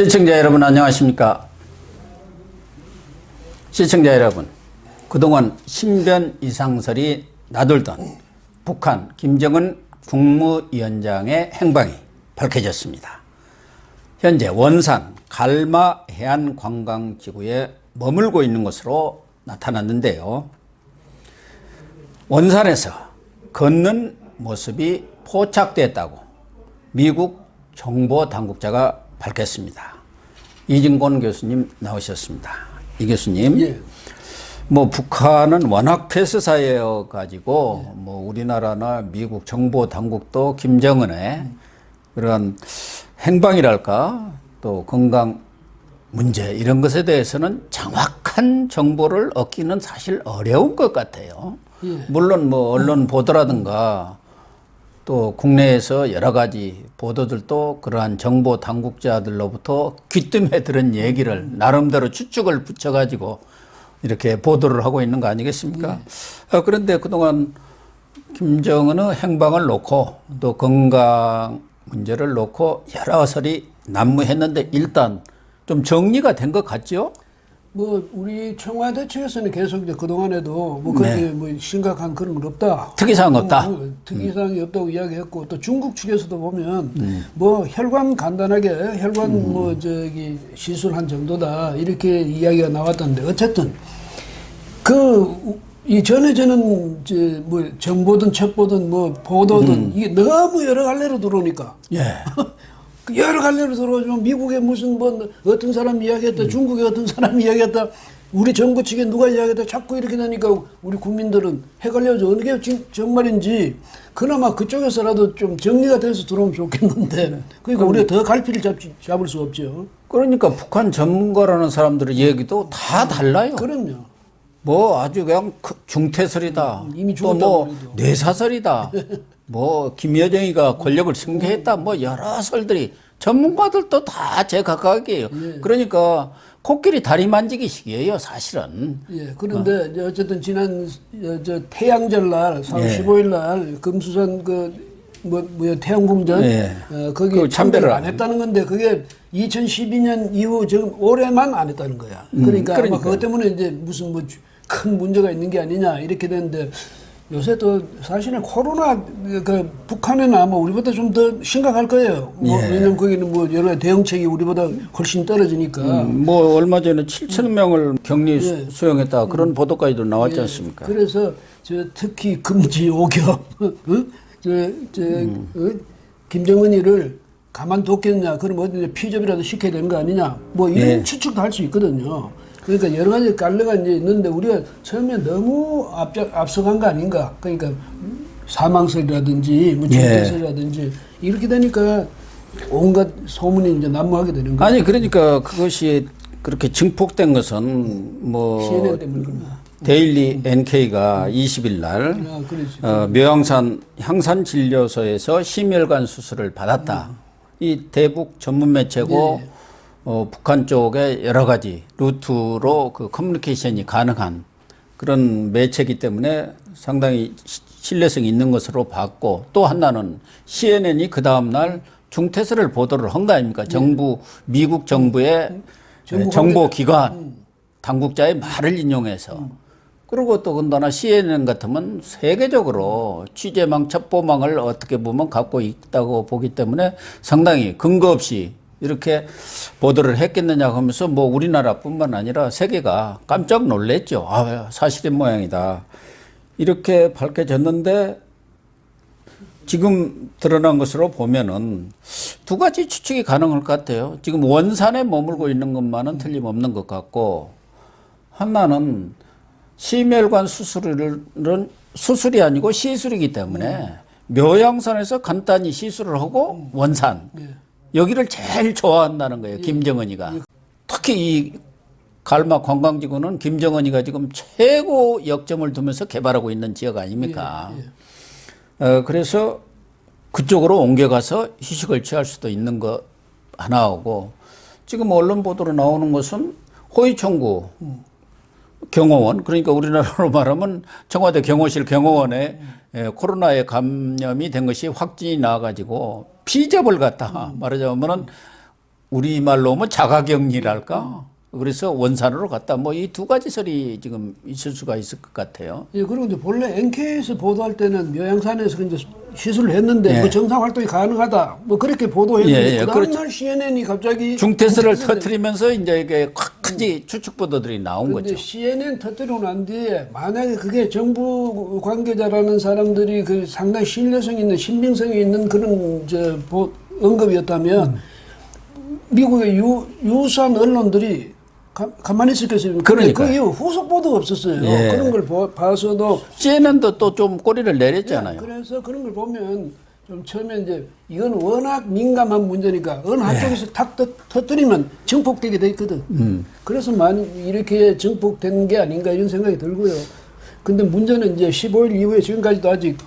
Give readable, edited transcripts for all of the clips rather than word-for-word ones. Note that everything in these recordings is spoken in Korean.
시청자 여러분 안녕하십니까? 시청자 여러분, 그동안 신변 이상설이 나돌던 북한 김정은 국무위원장의 행방이 밝혀졌습니다. 현재 원산 갈마 해안관광지구에 머물고 있는 것으로 나타났는데요. 원산에서 걷는 모습이 포착됐다고 미국 정보당국자가 밝혔습니다. 이진권 교수님 나오셨습니다. 이 교수님, 예. 북한은 워낙 폐쇄사회여 가지고 우리나라나 미국 정보당국도 김정은의 그런 행방이랄까 또 건강 문제 이런 것에 대해서는 정확한 정보를 얻기는 사실 어려운 것 같아요. 예. 물론 언론 보도라든가 또 국내에서 여러 가지 보도들도 그러한 정보 당국자들로부터 귀뜸해 들은 얘기를 나름대로 추측을 붙여가지고 이렇게 보도를 하고 있는 거 아니겠습니까? 그런데 그동안 김정은의 행방을 놓고 또 건강 문제를 놓고 여러 설이 난무했는데 일단 좀 정리가 된 것 같죠? 우리 청와대 측에서는 계속 이제 그동안에도 그렇게 심각한 그런 건 없다. 특이사항 없다. 특이사항이 없다고 이야기했고, 또 중국 측에서도 보면 혈관 간단하게 혈관 시술한 정도다. 이렇게 이야기가 나왔던데, 어쨌든 이 전에 저는 정보든 첩보든 보도든 이게 너무 여러 갈래로 들어오니까. 예. 여러 갈래로 들어오지만 미국에 무슨 어떤 사람 이야기했다, 중국에 어떤 사람 이야기했다, 우리 정부 측에 누가 이야기했다, 자꾸 이렇게 되니까 우리 국민들은 헷갈려져. 어느 게 정말인지 그나마 그쪽에서라도 좀 정리가 돼서 들어오면 좋겠는데, 그러니까 우리가 더 갈피를 잡을 수 없죠. 그러니까 북한 전문가라는 사람들의 얘기도 다 달라요. 그럼요. 아주 그냥 중퇴설이다. 이미 또 죽었다고 뇌사설이다. 김여정이가 권력을 승계했다. 여러 설들이 전문가들도 다 제각각이에요. 그러니까 코끼리 다리 만지기식이에요, 사실은. 예. 그런데 이제 어쨌든 지난 태양절 날 4월 15일 날 금수산 태양궁전 거기 참배를 안 했다는 건데, 그게 2012년 이후 지금 올해만 안 했다는 거야. 그러니까 아마 그것 때문에 이제 무슨 큰 문제가 있는 게 아니냐 이렇게 되는데, 요새 또 사실은 코로나 북한에는 아마 우리보다 좀 더 심각할 거예요. 왜냐면 거기는 여러 대응책이 우리보다 훨씬 떨어지니까. 얼마 전에 7,000명을 격리 수용했다 그런 보도까지도 나왔지 않습니까? 그래서 특히 금지 오격, 김정은이를 가만뒀겠냐, 그럼 피접이라도 시켜야 되는 거 아니냐, 이런 추측도 할 수 있거든요. 그러니까 여러 가지 갈래가 이제 있는데, 우리가 처음에 너무 앞서간 거 아닌가. 그러니까 사망설이라든지 중대설이라든지 이렇게 되니까 온갖 소문이 이제 난무하게 되는 거예요. 아니, 그러니까 그것이 그렇게 증폭된 것은 CNN 때문에 그런가. 데일리 NK가 20일 날 묘양산 향산진료소에서 심혈관 수술을 받았다. 이 대북 전문 매체고 북한 쪽에 여러 가지 루트로 커뮤니케이션이 가능한 그런 매체이기 때문에 상당히 신뢰성이 있는 것으로 봤고, 또 하나는 CNN이 그 다음날 중퇴설을 보도를 한 거 아닙니까? 미국 정부의 정보기관 당국자의 말을 인용해서. 그리고 또 더나 CNN 같으면 세계적으로 취재망, 첩보망을 어떻게 보면 갖고 있다고 보기 때문에 상당히 근거 없이 이렇게 보도를 했겠느냐 하면서 우리나라뿐만 아니라 세계가 깜짝 놀랐죠. 사실인 모양이다. 이렇게 밝혀졌는데, 지금 드러난 것으로 보면은 두 가지 추측이 가능할 것 같아요. 지금 원산에 머물고 있는 것만은 틀림없는 것 같고, 하나는 심혈관 수술이 아니고 시술이기 때문에 묘양산에서 간단히 시술을 하고 원산, 여기를 제일 좋아한다는 거예요, 김정은이가. 특히 이 갈마 관광지구는 김정은이가 지금 최고 역점을 두면서 개발하고 있는 지역 아닙니까? 그래서 그쪽으로 옮겨가서 휴식을 취할 수도 있는 거 하나하고, 지금 언론 보도로 나오는 것은 호위총구 경호원, 그러니까 우리나라로 말하면 청와대 경호실 경호원에 코로나에 감염이 된 것이 확진이 나와가지고 피접을 갖다 말하자면은 우리 말로 하면 자가격리랄까? 그래서 원산으로 갔다. 뭐 이 두 가지 설이 지금 있을 수가 있을 것 같아요. 예, 그리고 이제 본래 NK에서 보도할 때는 묘양산에서 이제 시술을 했는데 예. 뭐 정상 활동이 가능하다. 뭐 그렇게 보도했는데 예, 예, 그 다음 날 CNN이 갑자기 중태설을 터뜨리면서 이제 이게 크지 추측 보도들이 나온 근데 거죠. CNN 터뜨리고 난 뒤에 만약에 그게 정부 관계자라는 사람들이 그 상당히 신뢰성 있는 신빙성이 있는 그런 언급이었다면 미국의 유수한 언론들이 가만히 있었겠어요. 그러니까요. 그 이후 후속 보도가 없었어요. 예. 그런 걸 봐서도 CNN도 또 좀 꼬리를 내렸잖아요. 그래서 그런 걸 보면 좀 처음에 이제 이건 워낙 민감한 문제니까 어느 한쪽에서 탁 터뜨리면 증폭되게 돼 있거든. 그래서 이렇게 증폭된 게 아닌가 이런 생각이 들고요. 근데 문제는 이제 15일 이후에 지금까지도 아직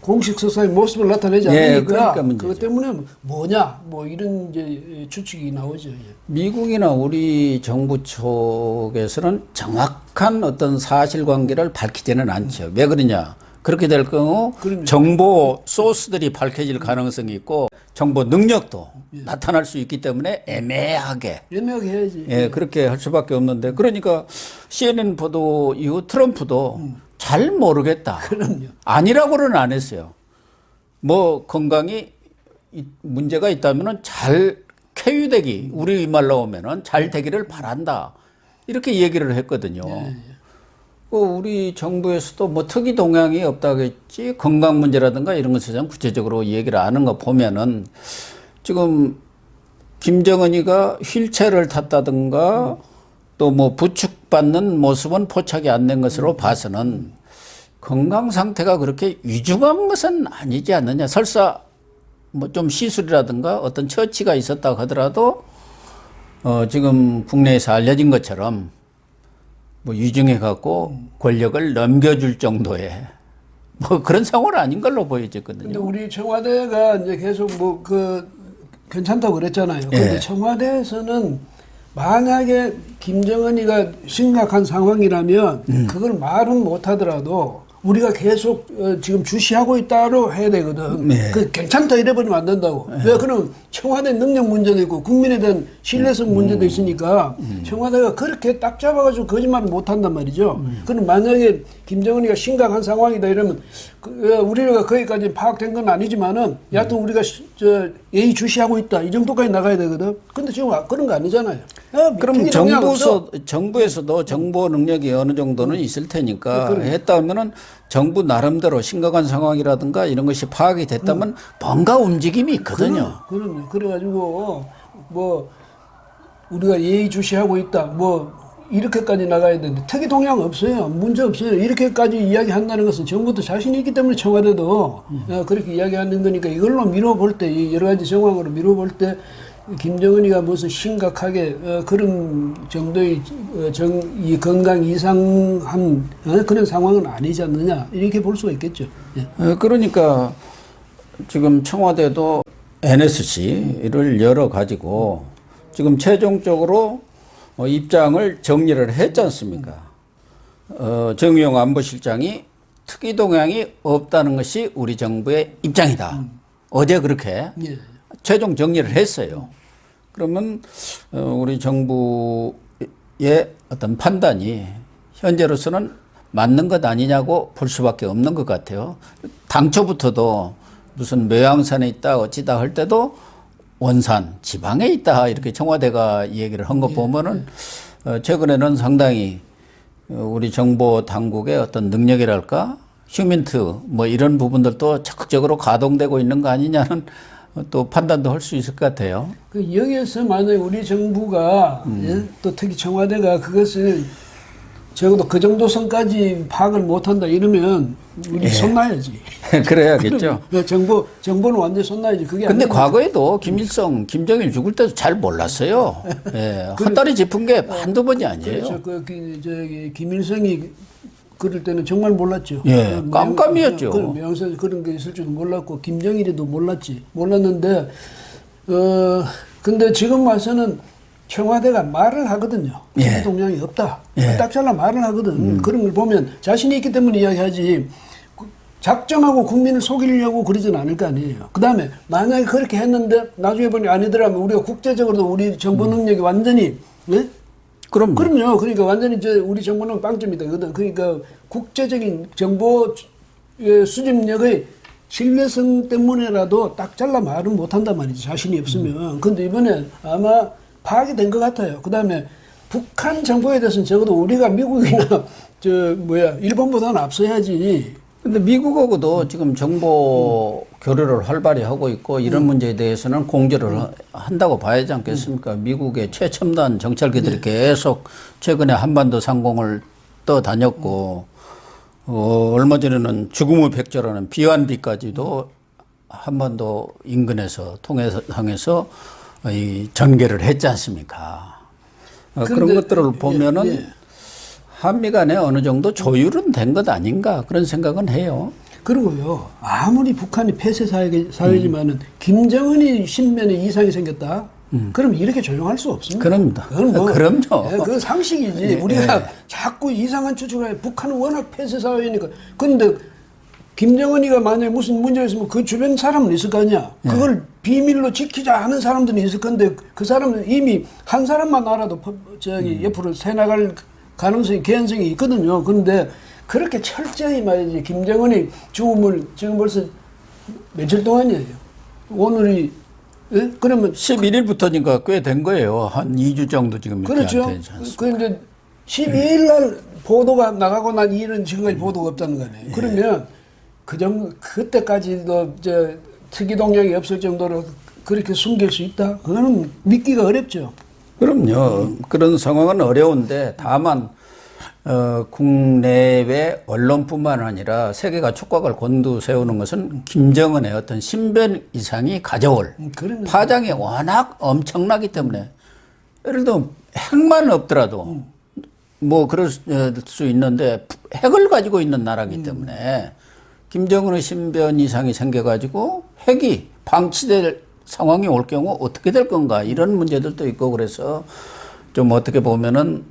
공식 석상의 모습을 나타내지 않으니까 그러니까 문제죠. 그것 때문에 뭐냐 뭐 이런 이제 추측이 나오죠. 예. 미국이나 우리 정부 쪽에서는 정확한 어떤 사실관계를 밝히지는 않죠. 왜 그러냐? 그렇게 될 경우 정보 소스들이 밝혀질 가능성이 있고 정보 능력도 나타날 수 있기 때문에 애매하게 해야지. 예, 그렇게 할 수밖에 없는데 그러니까 CNN 보도 이후 트럼프도 잘 모르겠다. 그럼요. 아니라고는 안 했어요. 뭐 건강이 문제가 있다면은 잘 쾌유되기 우리 말로 하면은 잘 되기를 바란다. 이렇게 얘기를 했거든요. 우리 정부에서도 뭐 특이 동향이 없다겠지 건강 문제라든가 이런 것에 대한 구체적으로 얘기를 하는 거 보면은 지금 김정은이가 휠체어를 탔다든가 또 뭐 부축받는 모습은 포착이 안 된 것으로 봐서는 건강 상태가 그렇게 위중한 것은 아니지 않느냐. 설사 뭐 좀 시술이라든가 어떤 처치가 있었다 하더라도 지금 국내에서 알려진 것처럼 뭐 위중해 갖고 권력을 넘겨줄 정도의 뭐 그런 상황은 아닌 걸로 보여졌거든요. 근데 우리 청와대가 이제 계속 뭐 괜찮다고 그랬잖아요. 근데 청와대에서는 만약에 김정은이가 심각한 상황이라면 그걸 말은 못 하더라도 우리가 계속 지금 주시하고 있다로 해야 되거든. 네. 그 괜찮다 이래버리면 안 된다고. 왜 그럼 청와대 능력 문제도 있고 국민에 대한 신뢰성 문제도 있으니까 청와대가 그렇게 딱 잡아가지고 거짓말을 못 한단 말이죠. 그럼 만약에 김정은이가 심각한 상황이다 이러면 우리가 거기까지 파악된 건 아니지만은 여하튼 우리가 예의 주시하고 있다 이 정도까지 나가야 되거든. 근데 지금 그런 거 아니잖아요. 그럼 정부에서도 정보 능력이 어느 정도는 있을 테니까 했다면은 정부 나름대로 심각한 상황이라든가 이런 것이 파악이 됐다면 뭔가 움직임이 있거든요. 그럼요. 그래가지고 뭐 우리가 예의주시하고 있다. 뭐 이렇게까지 나가야 되는데 특이 동향 없어요. 문제 없어요. 이렇게까지 이야기한다는 것은 정부도 자신이 있기 때문에 청와대도 그렇게 이야기하는 거니까 이걸로 미뤄볼 때 여러 가지 정황으로 미뤄볼 때 김정은이가 무슨 심각하게 그런 정도의 이 건강 이상한 그런 상황은 아니지 않느냐 이렇게 볼 수가 있겠죠. 예. 그러니까 지금 청와대도 NSC를 열어 가지고 지금 최종적으로 입장을 정리를 했지 않습니까? 정의용 안보실장이 특이 동향이 없다는 것이 우리 정부의 입장이다. 어제 그렇게 예. 최종 정리를 했어요. 그러면 우리 정부의 어떤 판단이 현재로서는 맞는 것 아니냐고 볼 수밖에 없는 것 같아요. 당초부터도 무슨 묘양산에 있다 어찌다 할 때도 원산 지방에 있다 이렇게 청와대가 얘기를 한 거 보면은 최근에는 상당히 우리 정보 당국의 어떤 능력이랄까 휴민트 뭐 이런 부분들도 적극적으로 가동되고 있는 거 아니냐는 또 판단도 할 수 있을 것 같아요. 여기에서 만약에 우리 정부가 예? 또 특히 청와대가 그것을 적어도 그 정도 선까지 파악을 못한다 이러면 우리 손나야지. 그래야겠죠. 정보는 완전히 손나야지. 그게 근데 아니면 과거에도 김일성, 김정일 죽을 때도 잘 몰랐어요. 예, 헛다리 짚은 게 한두 번이 아니에요. 그렇죠. 김일성이 그럴 때는 정말 몰랐죠. 예, 깜깜이었죠. 명세에서 그런 게 있을 줄도 몰랐고 김정일이도 몰랐는데 근데 지금 와서는 청와대가 말을 하거든요. 예. 동향이 없다. 예. 딱 잘라 말을 하거든. 그런 걸 보면 자신이 있기 때문에 이야기하지. 작정하고 국민을 속이려고 그러진 않을 거 아니에요. 그 다음에 만약에 그렇게 했는데 나중에 보니 아니더라면 우리가 국제적으로도 우리 정보 능력이 완전히 네? 그럼요. 그러니까 완전히 우리 정보는 빵점이다. 그러니까 국제적인 정보 수집력의 신뢰성 때문에라도 딱 잘라 말은 못한단 말이지. 자신이 없으면. 근데 이번에 아마 파악이 된 것 같아요. 그 다음에 북한 정보에 대해서는 적어도 우리가 미국이나 일본보다는 앞서야지. 근데 미국하고도 지금 정보 교류를 활발히 하고 있고 이런 문제에 대해서는 공조를 한다고 봐야지 않겠습니까? 미국의 최첨단 정찰기들이 계속 최근에 한반도 상공을 떠다녔고 얼마 전에는 죽음의 백조라는 비완비까지도 한반도 인근에서 통해상에서 이 전개를 했지 않습니까? 그런 것들을 보면은 한미 간에 어느 정도 조율은 된 것 아닌가 그런 생각은 해요. 그리고요, 아무리 북한이 폐쇄 사회지만은 김정은이 신변에 이상이 생겼다. 그럼 이렇게 조용할 수 없습니다. 그럽니다. 그럼요. 예, 그건 상식이지. 우리가 자꾸 이상한 추측을 해. 북한은 워낙 폐쇄 사회니까. 근데 김정은이가 만약에 무슨 문제가 있으면 그 주변 사람은 있을 거 아니야. 그걸 비밀로 지키자 하는 사람들은 있을 건데 그 사람은 이미 한 사람만 알아도 옆으로 새 나갈 가능성이, 개연성이 있거든요. 그런데 그렇게 철저히 말이지, 김정은이 죽음을 지금 벌써 며칠 동안이에요. 오늘이, 예? 그러면. 11일부터니까 꽤 된 거예요. 한 2주 정도 지금. 그렇죠. 그런데 12일 날 보도가 나가고 난 이후는 지금까지 보도가 없다는 거네요. 그러면 그때까지도 특이 동향이 없을 정도로 그렇게 숨길 수 있다? 그거는 믿기가 어렵죠. 그럼요. 그런 상황은 어려운데 다만 국내외 언론뿐만 아니라 세계가 촉각을 곤두세우는 것은 김정은의 어떤 신변 이상이 가져올 파장이 워낙 엄청나기 때문에 예를 들면 핵만 없더라도 뭐 그럴 수 있는데 핵을 가지고 있는 나라이기 때문에 김정은의 신변 이상이 생겨가지고 핵이 방치될 상황이 올 경우 어떻게 될 건가 이런 문제들도 있고 그래서 좀 어떻게 보면은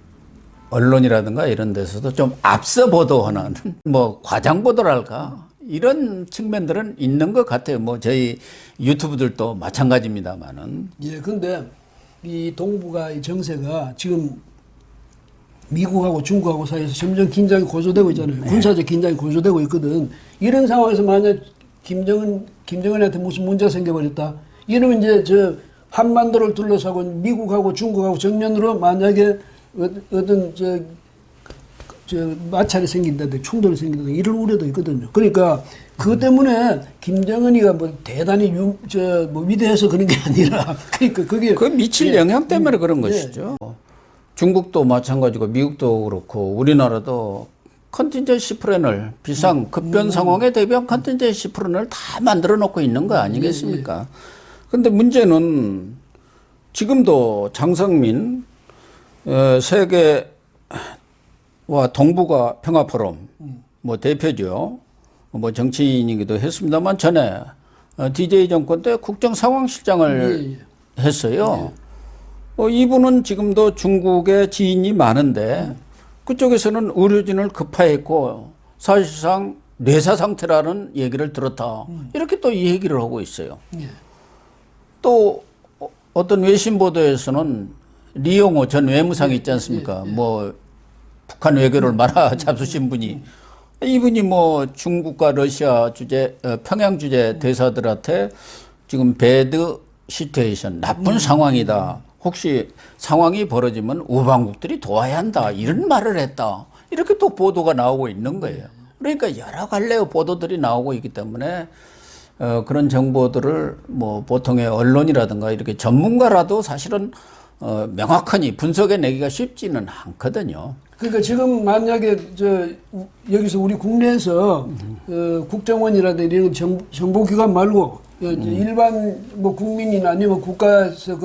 언론이라든가 이런 데서도 좀 앞서 보도하는 뭐 과장 보도랄까 이런 측면들은 있는 것 같아요. 뭐 저희 유튜브들도 마찬가지입니다만은. 예, 근데 이 동북아 이 정세가 지금 미국하고 중국하고 사이에서 점점 긴장이 고조되고 있잖아요. 군사적 긴장이 고조되고 있거든. 이런 상황에서 만약 김정은한테 무슨 문제가 생겨버렸다. 이러면 이제 한반도를 둘러싸고 미국하고 중국하고 정면으로 만약에 어떤 마찰이 생긴다든지 충돌이 생긴다든지 이런 우려도 있거든요. 그러니까 그것 때문에 김정은이가 뭐 대단히 위대해서 그런 게 아니라 그러니까 그게 그 미칠 영향 때문에 그런 것이죠. 중국도 마찬가지고 미국도 그렇고 우리나라도 컨틴전시 플랜을 비상 급변 상황에 대비한 컨틴전시 플랜을 다 만들어 놓고 있는 거 아니겠습니까? 근데 문제는 지금도 장성민 세계와 동북아 평화 포럼 뭐 대표죠. 뭐 정치인이기도 했습니다만 전에 DJ 정권 때 국정상황실장을 했어요. 이분은 지금도 중국에 지인이 많은데 그쪽에서는 의료진을 급파했고 사실상 뇌사 상태라는 얘기를 들었다. 이렇게 또 이 얘기를 하고 있어요. 또 어떤 외신 보도에서는 리용호 전 외무상이 있지 않습니까? 뭐 북한 외교를 말아 잡수신 분이 이분이 뭐 중국과 러시아 주재 평양 주재 대사들한테 지금 배드 시츄에이션 나쁜 상황이다. 혹시 상황이 벌어지면 우방국들이 도와야 한다. 이런 말을 했다. 이렇게 또 보도가 나오고 있는 거예요. 그러니까 여러 갈래의 보도들이 나오고 있기 때문에 그런 정보들을 뭐 보통의 언론이라든가 이렇게 전문가라도 사실은 명확하니 분석해 내기가 쉽지는 않거든요. 그러니까 지금 만약에 여기서 우리 국내에서 국정원이라든지 이런 정보기관 말고 일반 뭐 국민이나 아니면 국가에서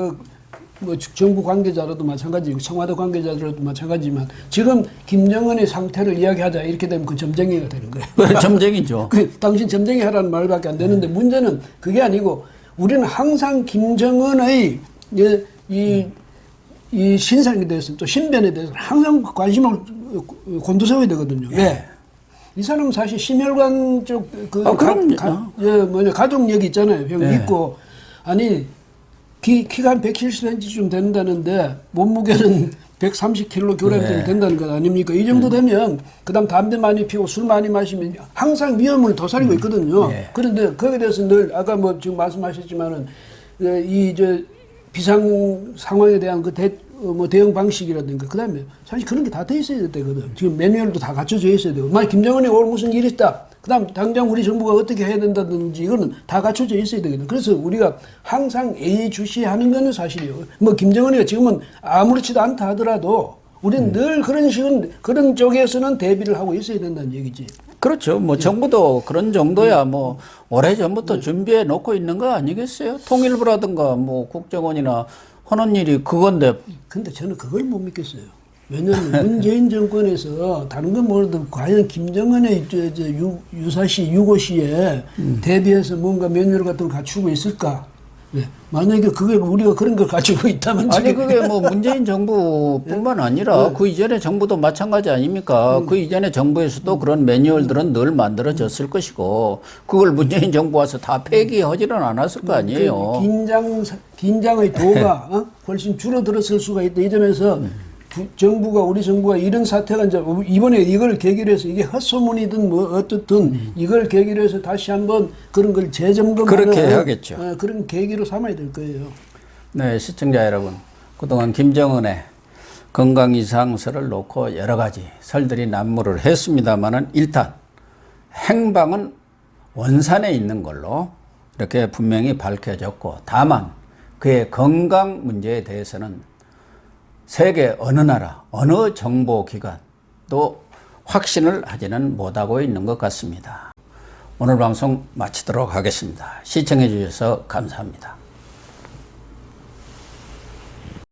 뭐 정부 관계자라도 마찬가지고 청와대 관계자들도 마찬가지지만 지금 김정은의 상태를 이야기하자 이렇게 되면 그 점쟁이가 되는 거예요. 점쟁이죠. 당신 점쟁이 하라는 말밖에 안 되는데 문제는 그게 아니고 우리는 항상 김정은의 이 신상에 대해서 또 신변에 대해서 항상 관심을 곤두세워야 되거든요. 왜? 이 사람은 사실 심혈관 쪽 가족력 있잖아요. 병 네. 있고 아니 키가 한 170cm쯤 된다는데 몸무게는 130kg 네. 된다는 것 아닙니까? 이 정도 되면 그다음 담배 많이 피우고 술 많이 마시면 항상 위험을 도사리고 있거든요. 네. 그런데 거기에 대해서 늘 아까 뭐 지금 말씀하셨지만은 이 비상 상황에 대한 그 대응 방식이라든가 그다음에 사실 그런 게 다 돼 있어야 되거든. 지금 매뉴얼도 다 갖춰져 있어야 되고 만약 김정은이 오늘 무슨 일이 있다. 그다음 당장 우리 정부가 어떻게 해야 된다든지 이거는 다 갖춰져 있어야 되거든. 그래서 우리가 항상 예의주시하는 거는 사실이에요. 뭐 김정은이가 지금은 아무렇지도 않다 하더라도 우리는 늘 그런 식은 그런 쪽에서는 대비를 하고 있어야 된다는 얘기지. 그렇죠. 뭐 정부도 그런 정도야 뭐 오래전부터 준비해 놓고 있는 거 아니겠어요? 통일부라든가 뭐 국정원이나 하는 일이 그건데. 근데 저는 그걸 못 믿겠어요. 왜냐하면 문재인 정권에서 다른 건 모르도 과연 김정은의 유사시, 유고시에 대비해서 뭔가 매뉴얼 같은 걸 갖추고 있을까? 네. 만약에 그게 우리가 그런 걸 가지고 있다면 아니 그게 뭐 문재인 정부뿐만 아니라 그 이전의 정부도 마찬가지 아닙니까? 그 이전의 정부에서도 그런 매뉴얼들은 늘 만들어졌을 것이고 그걸 문재인 정부 와서 다 폐기하지는 않았을 거 아니에요. 긴장의 도가 훨씬 줄어들었을 수가 있다. 이 점에서 우리 정부가 이런 사태가 이제 이번에 이걸 계기로 해서 이게 헛소문이든 뭐 어떻든 이걸 계기로 해서 다시 한번 그런 걸 재점검하는 그렇게 해야겠죠. 그런 계기로 삼아야 될 거예요. 네, 시청자 여러분. 그동안 김정은의 건강 이상설을 놓고 여러 가지 설들이 난무를 했습니다만은 일단 행방은 원산에 있는 걸로 이렇게 분명히 밝혀졌고 다만 그의 건강 문제에 대해서는 세계 어느 나라, 어느 정보기관도 확신을 하지는 못하고 있는 것 같습니다. 오늘 방송 마치도록 하겠습니다. 시청해 주셔서 감사합니다.